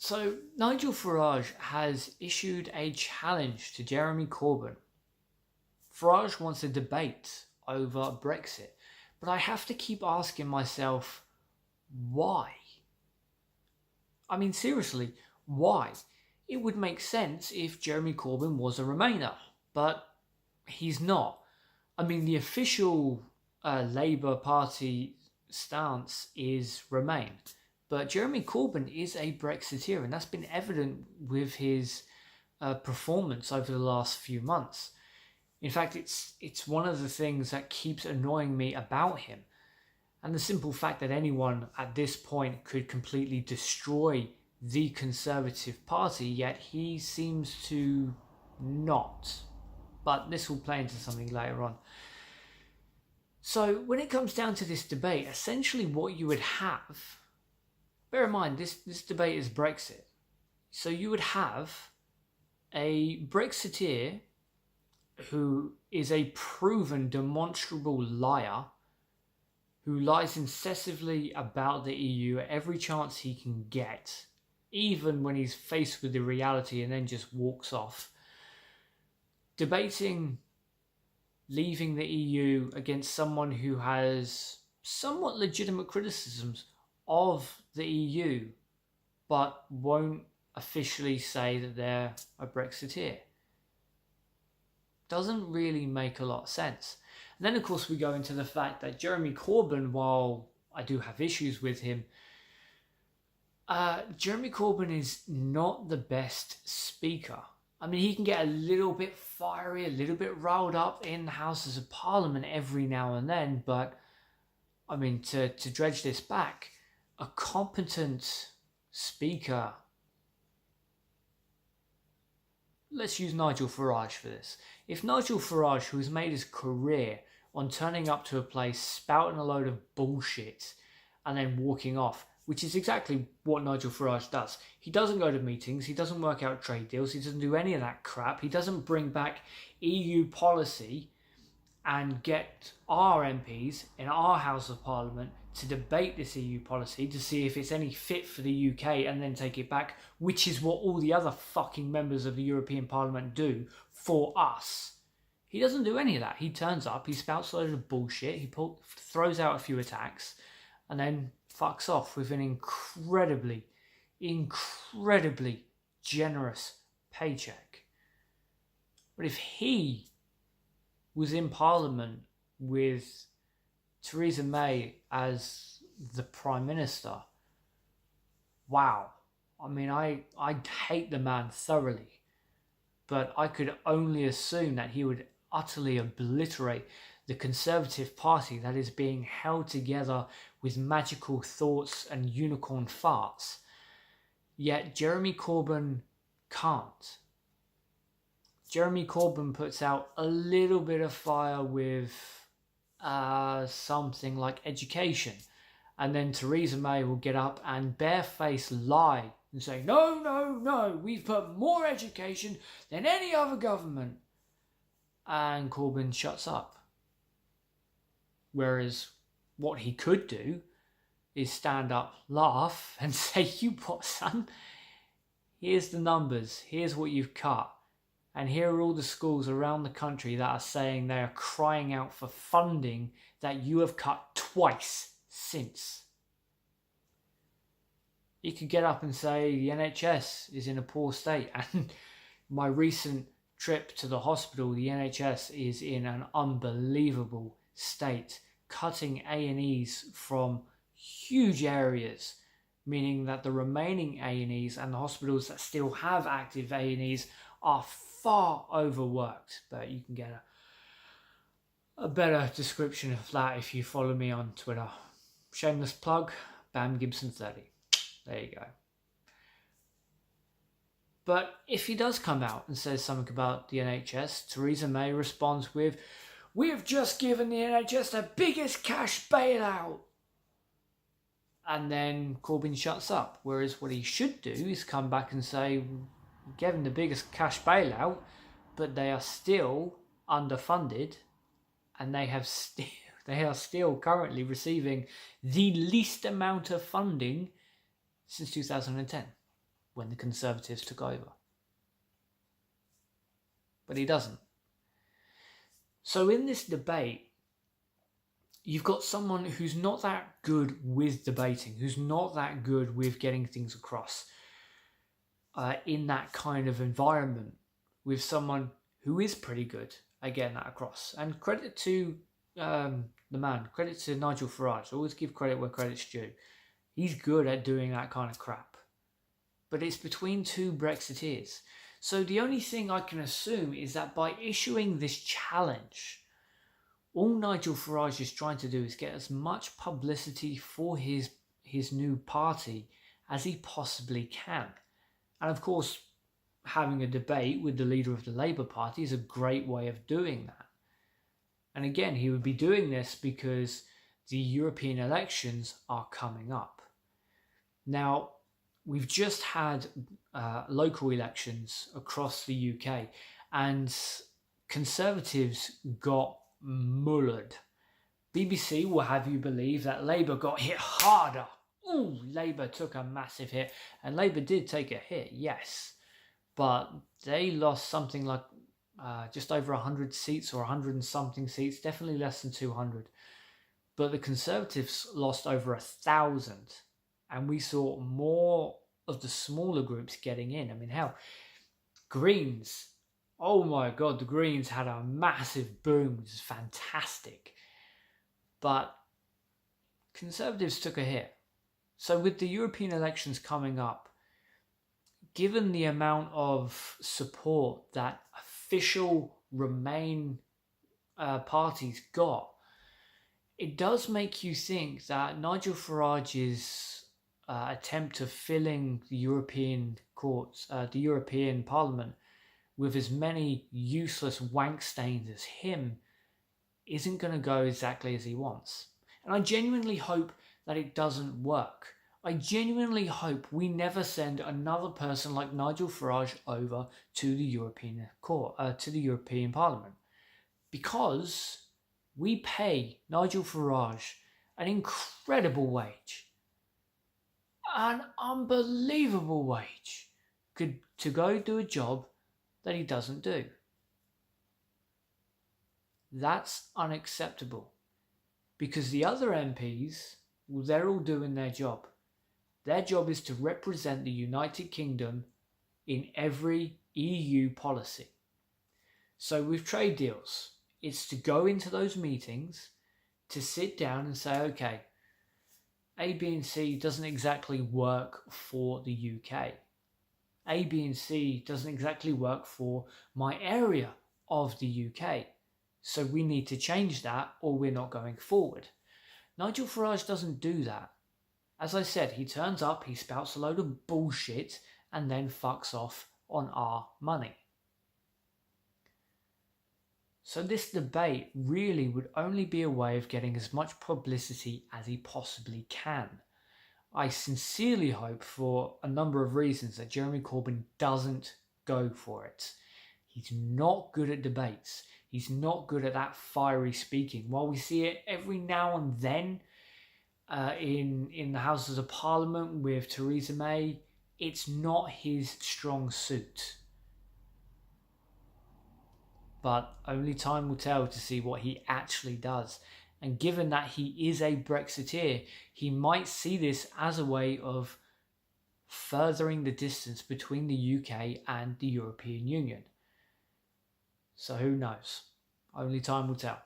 So, Nigel Farage has issued a challenge to Jeremy Corbyn. Farage wants a debate over Brexit, but I have to keep asking myself, why? I mean, seriously, why? It would make sense if Jeremy Corbyn was a Remainer, but he's not. I mean, the official Labour Party stance is Remain. But Jeremy Corbyn is a Brexiteer, and that's been evident with his performance over the last few months. In fact, it's one of the things that keeps annoying me about him. And the simple fact that anyone at this point could completely destroy the Conservative Party, yet he seems to not. But this will play into something later on. So when it comes down to this debate, essentially what you would have, bear in mind, this debate is Brexit. So you would have a Brexiteer who is a proven, demonstrable liar, who lies incessantly about the EU at every chance he can get, even when he's faced with the reality, and then just walks off, debating leaving the EU against someone who has somewhat legitimate criticisms of the EU, but won't officially say that they're a Brexiteer. Doesn't really make a lot of sense. And then, of course, we go into the fact that Jeremy Corbyn, while I do have issues with him, Jeremy Corbyn is not the best speaker. I mean, he can get a little bit fiery, a little bit riled up in the Houses of Parliament every now and then, but, I mean, to dredge this back, a competent speaker, let's use Nigel Farage for this. If Nigel Farage, who has made his career on turning up to a place, spouting a load of bullshit, and then walking off, which is exactly what Nigel Farage does. He doesn't go to meetings, he doesn't work out trade deals, he doesn't do any of that crap, he doesn't bring back EU policy and get our MPs in our House of Parliament to debate this EU policy to see if it's any fit for the UK and then take it back, which is what all the other fucking members of the European Parliament do for us. He doesn't do any of that. He turns up, he spouts a load of bullshit, he throws out a few attacks, and then fucks off with an incredibly generous paycheck. But if he was in Parliament with Theresa May as the Prime Minister, wow. I mean, I hate the man thoroughly, but I could only assume that he would utterly obliterate the Conservative Party that is being held together with magical thoughts and unicorn farts. Yet Jeremy Corbyn can't. Jeremy Corbyn puts out a little bit of fire with something like education. And then Theresa May will get up and barefaced lie and say, no, we've put more education than any other government. And Corbyn shuts up. Whereas what he could do is stand up, laugh, and say, you what, son? Here's the numbers. Here's what you've cut. And here are all the schools around the country that are saying they are crying out for funding that you have cut twice since. He could get up and say the NHS is in a poor state. And my recent trip to the hospital, the NHS is in an unbelievable state, cutting A&Es from huge areas, meaning that the remaining A&Es and the hospitals that still have active A&Es are far overworked. But you can get a better description of that if you follow me on Twitter. Shameless plug, Bam Gibson 30. There you go. But if he does come out and says something about the NHS, Theresa May responds with, "We have just given the NHS the biggest cash bailout." And then Corbyn shuts up. Whereas what he should do is come back and say, "We gave them the biggest cash bailout, but they are still underfunded, and they are still currently receiving the least amount of funding since 2010. when the Conservatives took over. But he doesn't. So in this debate, you've got someone who's not that good with debating, who's not that good with getting things across in that kind of environment, with someone who is pretty good at getting that across. And credit to the man, credit to Nigel Farage. Always give credit where credit's due. He's good at doing that kind of crap. But it's between two Brexiteers. So the only thing I can assume is that by issuing this challenge, all Nigel Farage is trying to do is get as much publicity for his new party as he possibly can. And of course, having a debate with the leader of the Labour Party is a great way of doing that. And again, he would be doing this because the European elections are coming up. Now, we've just had local elections across the UK, and Conservatives got mullered. BBC will have you believe that Labour got hit harder. Ooh, Labour took a massive hit, and Labour did take a hit, yes, but they lost something like just over 100 seats or 100 and something seats, definitely less than 200. But the Conservatives lost over 1,000, and we saw more of the smaller groups getting in. I mean, hell, Greens, oh my God, the Greens had a massive boom. It was fantastic. But Conservatives took a hit. So with the European elections coming up, given the amount of support that official Remain parties got, it does make you think that Nigel Farage's attempt of filling the European courts, the European Parliament, with as many useless wank stains as him isn't going to go exactly as he wants. And I genuinely hope that it doesn't work. I genuinely hope we never send another person like Nigel Farage over to the European Court, to the European Parliament, because we pay Nigel Farage an incredible wage, an unbelievable wage, to go do a job that he doesn't do. That's unacceptable, because the other MPs, well, they're all doing their job. Their job is to represent the United Kingdom in every EU policy. So with trade deals, it's to go into those meetings, to sit down and say, okay, A, B and C doesn't exactly work for the UK. A, B and C doesn't exactly work for my area of the UK. So we need to change that or we're not going forward. Nigel Farage doesn't do that. As I said, he turns up, he spouts a load of bullshit and then fucks off on our money. So this debate really would only be a way of getting as much publicity as he possibly can. I sincerely hope, for a number of reasons, that Jeremy Corbyn doesn't go for it. He's not good at debates. He's not good at that fiery speaking. While we see it every now and then in the Houses of Parliament with Theresa May, it's not his strong suit. But only time will tell to see what he actually does. And given that he is a Brexiteer, he might see this as a way of furthering the distance between the UK and the European Union. So who knows? Only time will tell.